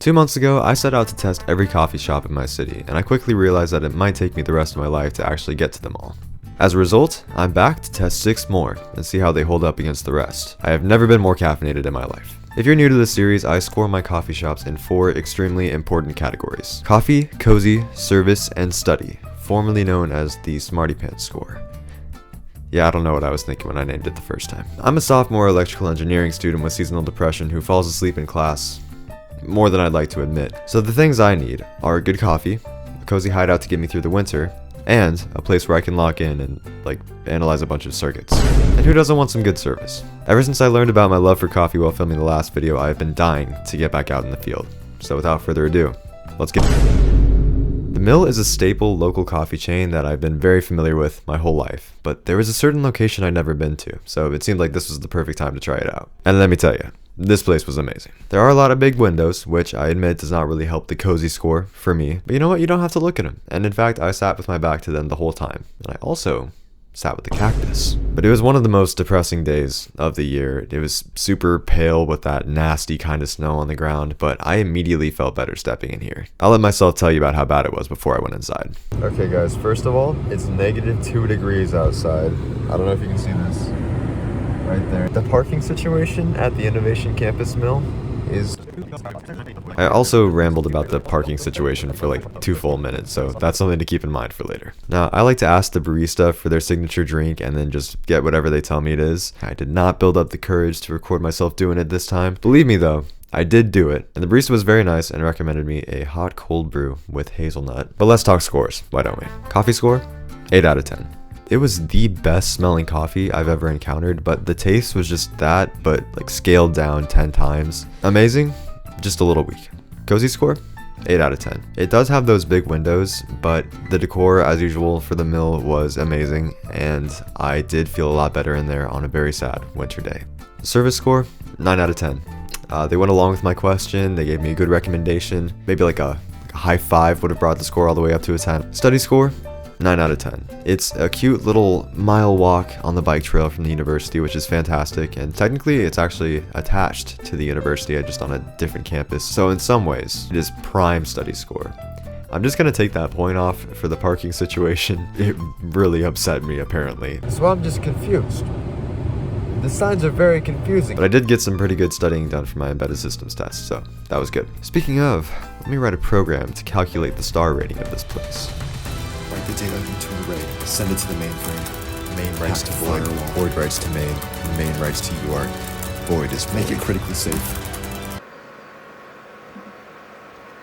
2 months ago, I set out to test every coffee shop in my city, and I quickly realized that it might take me the rest of my life to actually get to them all. As a result, I'm back to test 6 more and see how they hold up against the rest. I have never been more caffeinated in my life. If you're new to this series, I score my coffee shops in 4 extremely important categories: coffee, cozy, service, and study, formerly known as the Smarty Pants score. Yeah, I don't know what I was thinking when I named it the first time. I'm a sophomore electrical engineering student with seasonal depression who falls asleep in class more than I'd like to admit. So the things I need are good coffee, a cozy hideout to get me through the winter, and a place where I can lock in and analyze a bunch of circuits. And who doesn't want some good service? Ever since I learned about my love for coffee while filming the last video, I have been dying to get back out in the field. So without further ado, let's get The Mill is a staple local coffee chain that I've been very familiar with my whole life, but there was a certain location I'd never been to, so it seemed like this was the perfect time to try it out. And let me tell you, this place was amazing. There are a lot of big windows, which I admit does not really help the cozy score for me, but you know what, you don't have to look at them. And in fact, I sat with my back to them the whole time, and I also sat with the cactus. But it was one of the most depressing days of the year. It was super pale with that nasty kind of snow on the ground, but I immediately felt better stepping in here. I'll let myself tell you about how bad it was before I went inside. Okay guys, first of all, it's -2 degrees outside. I don't know if you can see this right there. The parking situation at the Innovation Campus Mill is... I also rambled about the parking situation for like 2 full minutes, so that's something to keep in mind for later. Now, I like to ask the barista for their signature drink and then just get whatever they tell me it is. I did not build up the courage to record myself doing it this time. Believe me though, I did do it, and the barista was very nice and recommended me a hot cold brew with hazelnut. But let's talk scores, why don't we? Coffee score, 8 out of 10. It was the best smelling coffee I've ever encountered, but the taste was just that, but like scaled down 10 times. Amazing, just a little weak. Cozy score, 8 out of 10. It does have those big windows, but the decor, as usual, for the mill was amazing, and I did feel a lot better in there on a very sad winter day. Service score, 9 out of 10. They went along with my question, they gave me a good recommendation, maybe like a high 5 would have brought the score all the way up to a 10. Study score, 9 out of 10. It's a cute little mile walk on the bike trail from the university, which is fantastic, and technically it's actually attached to the university, just on a different campus, so in some ways it is prime study score. I'm just gonna take that point off for the parking situation. It really upset me, apparently. So I'm just confused. The signs are very confusing. But I did get some pretty good studying done for my embedded systems test, so that was good. Speaking of, let me write a program to calculate the star rating of this place. Write the data into an array, send it to the mainframe. Main writes to void, void writes to main writes to UART. Void is make it critically safe.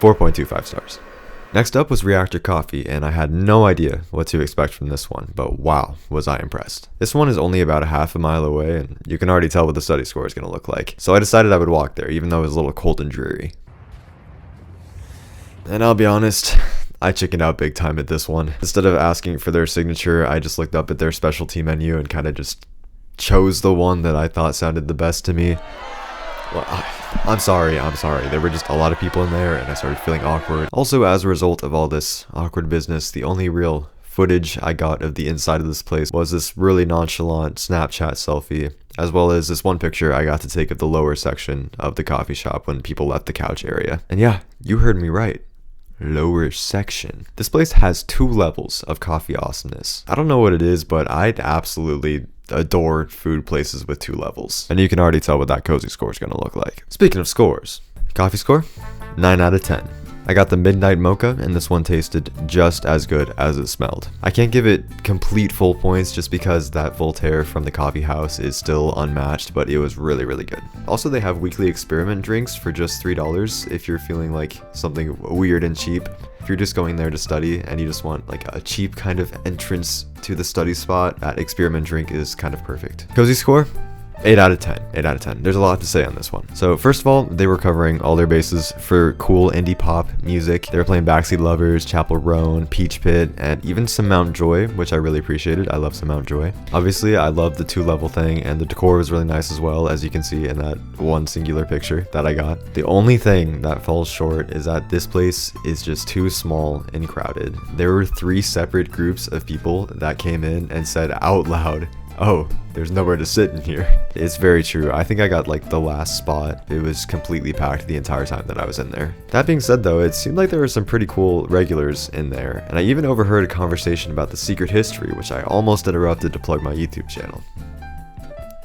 4.25 stars. Next up was Reactor Coffee, and I had no idea what to expect from this one, but wow, was I impressed. This one is only about a half a mile away, and you can already tell what the study score is going to look like. So I decided I would walk there, even though it was a little cold and dreary. And I'll be honest, I chickened out big time at this one. Instead of asking for their signature, I just looked up at their specialty menu and kind of just chose the one that I thought sounded the best to me. Well, I'm sorry. There were just a lot of people in there and I started feeling awkward. Also, as a result of all this awkward business, the only real footage I got of the inside of this place was this really nonchalant Snapchat selfie, as well as this one picture I got to take of the lower section of the coffee shop when people left the couch area. And yeah, you heard me right. Lower section. This place has 2 levels of coffee awesomeness. I don't know what it is, but I'd absolutely adore food places with 2 levels. And you can already tell what that cozy score is going to look like. Speaking of scores, coffee score, 9 out of 10. I got the midnight mocha, and this one tasted just as good as it smelled. I can't give it complete full points just because that Voltaire from the coffee house is still unmatched, but it was really, really good. Also, they have weekly experiment drinks for just $3 if you're feeling like something weird and cheap. If you're just going there to study and you just want like a cheap kind of entrance to the study spot, that experiment drink is kind of perfect. Cozy score? 8 out of 10. 8 out of 10. There's a lot to say on this one. So first of all, they were covering all their bases for cool indie pop music. They were playing Backseat Lovers, Chapel Roan, Peach Pit, and even some Mount Joy, which I really appreciated. I love some Mount Joy. Obviously, I love the 2-level thing, and the decor was really nice as well, as you can see in that one singular picture that I got. The only thing that falls short is that this place is just too small and crowded. There were 3 separate groups of people that came in and said out loud, oh, there's nowhere to sit in here. It's very true. I think I got like the last spot. It was completely packed the entire time that I was in there. That being said though, it seemed like there were some pretty cool regulars in there, and I even overheard a conversation about the secret history, which I almost interrupted to plug my YouTube channel.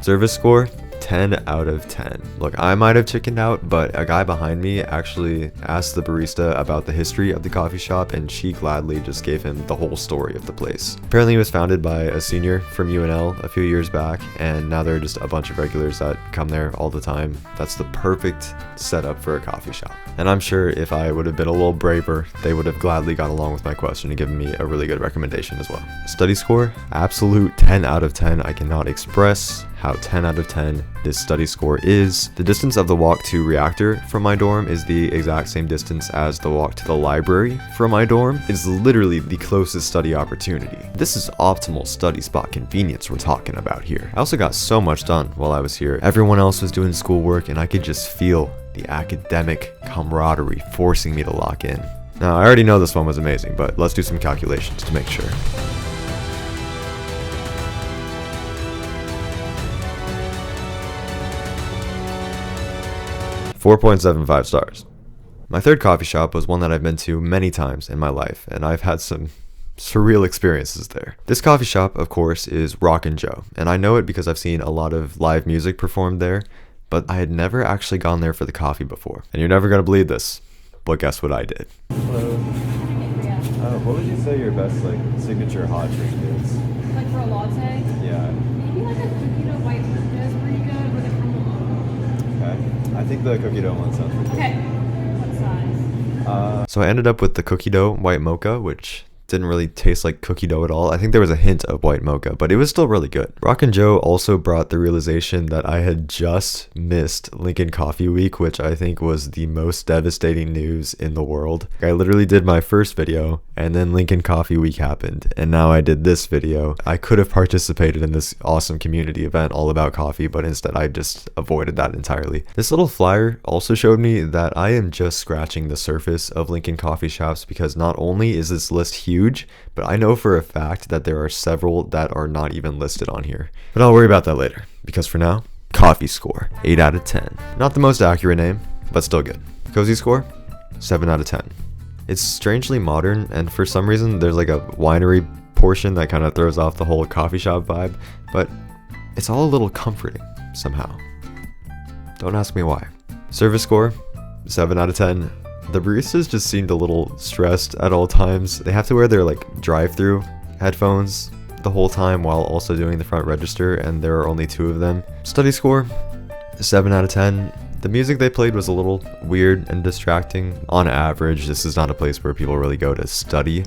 Service score, 10 out of 10. Look, I might have chickened out, but a guy behind me actually asked the barista about the history of the coffee shop, and she gladly just gave him the whole story of the place. Apparently it was founded by a senior from UNL a few years back, and now there are just a bunch of regulars that come there all the time. That's the perfect setup for a coffee shop. And I'm sure if I would have been a little braver, they would have gladly gone along with my question and given me a really good recommendation as well. Study score, absolute 10 out of 10. I cannot express how 10 out of 10 this study score is. The distance of the walk to Reactor from my dorm is the exact same distance as the walk to the library from my dorm. It's literally the closest study opportunity. This is optimal study spot convenience we're talking about here. I also got so much done while I was here. Everyone else was doing schoolwork and I could just feel the academic camaraderie forcing me to lock in. Now, I already know this one was amazing, but let's do some calculations to make sure. 4.75 stars. My third coffee shop was one that I've been to many times in my life, and I've had some surreal experiences there. This coffee shop, of course, is Rockin' Joe, and I know it because I've seen a lot of live music performed there, but I had never actually gone there for the coffee before. And you're never gonna believe this, but guess what I did? Hello. What would you say your best signature hot drink is? Like for a latte? Yeah. Maybe like a cookie dough white mocha is pretty good with a caramel mocha. Okay. I think the cookie dough one sounds pretty good. Okay. What size? So I ended up with the cookie dough white mocha, which didn't really taste like cookie dough at all. I think there was a hint of white mocha, but it was still really good. Rockin' Joe also brought the realization that I had just missed Lincoln Coffee Week, which I think was the most devastating news in the world. I literally did my first video and then Lincoln Coffee Week happened, and now I did this video. I could have participated in this awesome community event all about coffee, but instead I just avoided that entirely. This little flyer also showed me that I am just scratching the surface of Lincoln coffee shops, because not only is this list huge, but I know for a fact that there are several that are not even listed on here. But I'll worry about that later, because for now, coffee score, 8 out of 10. Not the most accurate name, but still good. Cozy score, 7 out of 10. It's strangely modern, and for some reason there's like a winery portion that kind of throws off the whole coffee shop vibe, but it's all a little comforting somehow. Don't ask me why. Service score, 7 out of 10. The baristas just seemed a little stressed at all times. They have to wear their drive-through headphones the whole time while also doing the front register, and there are only 2 of them. Study score, 7 out of 10. The music they played was a little weird and distracting. On average, this is not a place where people really go to study,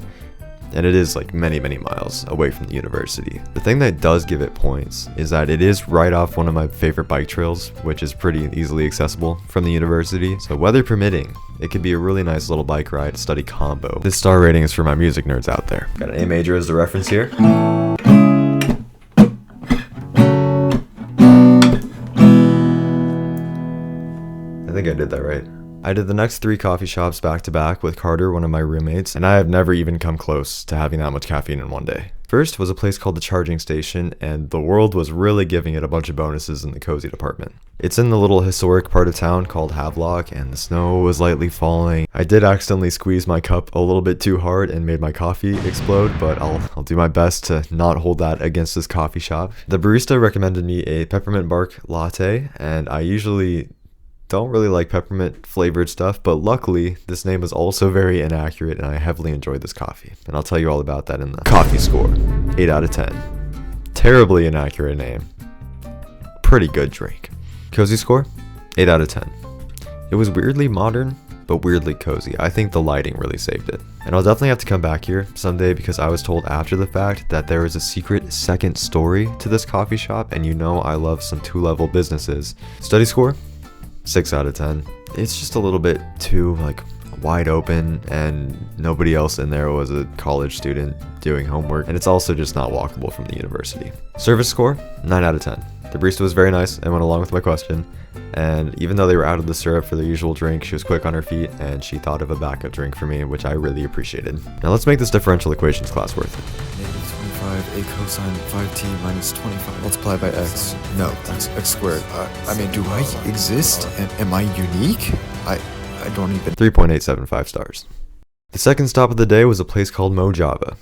and it is many miles away from the university. The thing that does give it points is that it is right off one of my favorite bike trails, which is pretty easily accessible from the university. So weather permitting, it could be a really nice little bike ride study combo. This star rating is for my music nerds out there. Got an A major as the reference here. I think I did that right. I did the next 3 coffee shops back to back with Carter, one of my roommates, and I have never even come close to having that much caffeine in one day. First was a place called the Charging Station, and the world was really giving it a bunch of bonuses in the cozy department. It's in the little historic part of town called Havelock, and the snow was lightly falling. I did accidentally squeeze my cup a little bit too hard and made my coffee explode, but I'll do my best to not hold that against this coffee shop. The barista recommended me a peppermint bark latte, and I usually don't really like peppermint flavored stuff, but luckily this name is also very inaccurate and I heavily enjoyed this coffee, and I'll tell you all about that in the coffee score. 8 out of 10. Terribly inaccurate name, pretty good drink. Cozy score, 8 out of 10. It was weirdly modern but weirdly cozy. I think the lighting really saved it, and I'll definitely have to come back here someday, because I was told after the fact that there is a secret second story to this coffee shop, and you know I love some 2-level businesses. Study score, 6 out of 10. It's just a little bit too wide open, and nobody else in there was a college student doing homework, and it's also just not walkable from the university. Service score, 9 out of 10. The barista was very nice and went along with my question, and even though they were out of the syrup for their usual drink, she was quick on her feet and she thought of a backup drink for me, which I really appreciated. Now let's make this differential equations class worth it. Negative 5 a cosine 5t minus 25 multiplied by x. No, that's x squared. I mean, do I exist? Am I unique? I don't even... 3.875 stars. The second stop of the day was a place called MoJava.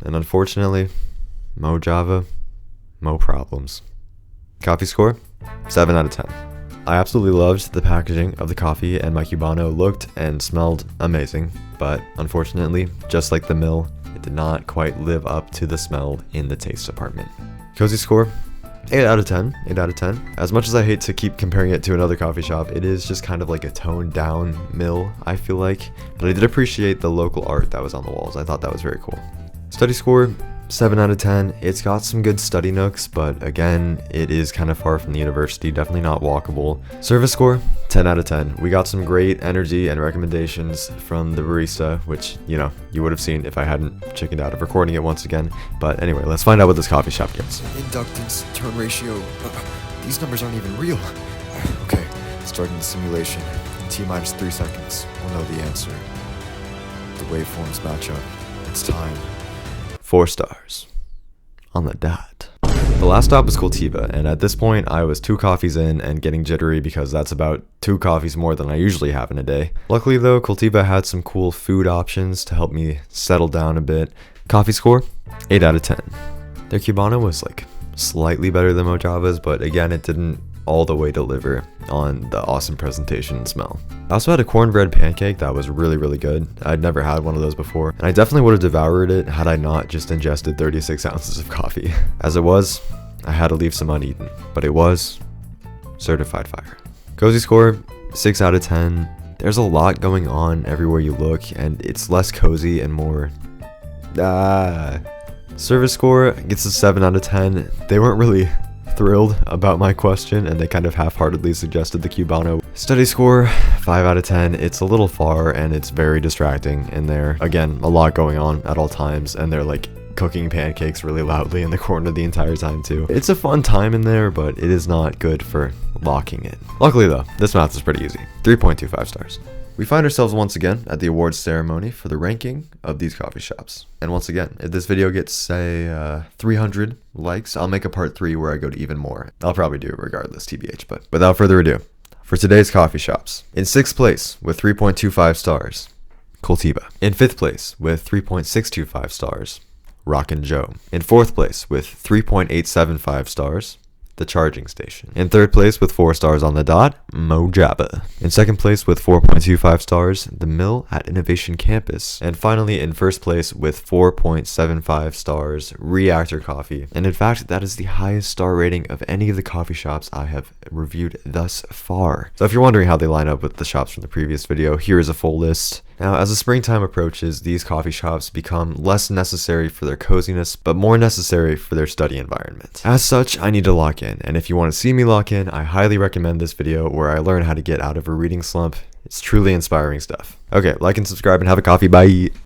And unfortunately, MoJava, mo problems. Coffee score? 7 out of 10. I absolutely loved the packaging of the coffee, and my Cubano looked and smelled amazing, but unfortunately, just like the mill, it did not quite live up to the smell in the taste department. Cozy score? 8 out of 10. 8 out of 10. As much as I hate to keep comparing it to another coffee shop, it is just kind of like a toned down mill, I feel like, but I did appreciate the local art that was on the walls. I thought that was very cool. Study score? 7 out of 10. It's got some good study nooks, but again, it is kind of far from the university, definitely not walkable. Service score? 10 out of 10. We got some great energy and recommendations from the barista, which, you know, you would have seen if I hadn't chickened out of recording it once again. But anyway, let's find out what this coffee shop gets. Inductance, turn ratio. These numbers aren't even real. Okay, starting the simulation. In T minus 3 seconds, we'll know the answer. The waveforms match up. It's time. 4 stars. On the dot. The last stop was Cultiva, and at this point I was 2 coffees in and getting jittery because that's about 2 coffees more than I usually have in a day. Luckily though, Cultiva had some cool food options to help me settle down a bit. Coffee score? 8 out of 10. Their Cubano was like slightly better than MoJava's, but again it didn't all the way deliver on the awesome presentation and smell. I also had a cornbread pancake that was really good. I'd never had one of those before, and I definitely would have devoured it had I not just ingested 36 ounces of coffee. As it was, I had to leave some uneaten, but it was certified fire. Cozy score? 6 out of 10. There's a lot going on everywhere you look, and it's less cozy and more... Service score gets a 7 out of 10. They weren't really thrilled about my question, and they kind of half-heartedly suggested the Cubano. Study score? 5 out of 10. It's a little far, and it's very distracting in there. Again, a lot going on at all times, and they're like cooking pancakes really loudly in the corner the entire time too. It's a fun time in there, but it is not good for locking in. Luckily though, this math is pretty easy. 3.25 stars. We find ourselves once again at the awards ceremony for the ranking of these coffee shops. And once again, if this video gets, say, 300 likes, I'll make a part 3 where I go to even more. I'll probably do it regardless, TBH, but without further ado, for today's coffee shops. In 6th place with 3.25 stars, Cultiva. In 5th place with 3.625 stars, Rockin' Joe. In 4th place with 3.875 stars, The Charging Station. In 3rd place with 4 stars on the dot, MoJava. In 2nd place with 4.25 stars, The Mill at Innovation Campus. And finally in 1st place with 4.75 stars, Reactor Coffee. And in fact, that is the highest star rating of any of the coffee shops I have reviewed thus far. So if you're wondering how they line up with the shops from the previous video, here is a full list. Now, as the springtime approaches, these coffee shops become less necessary for their coziness, but more necessary for their study environment. As such, I need to lock in, and if you want to see me lock in, I highly recommend this video where I learn how to get out of a reading slump. It's truly inspiring stuff. Okay, like and subscribe and have a coffee, bye!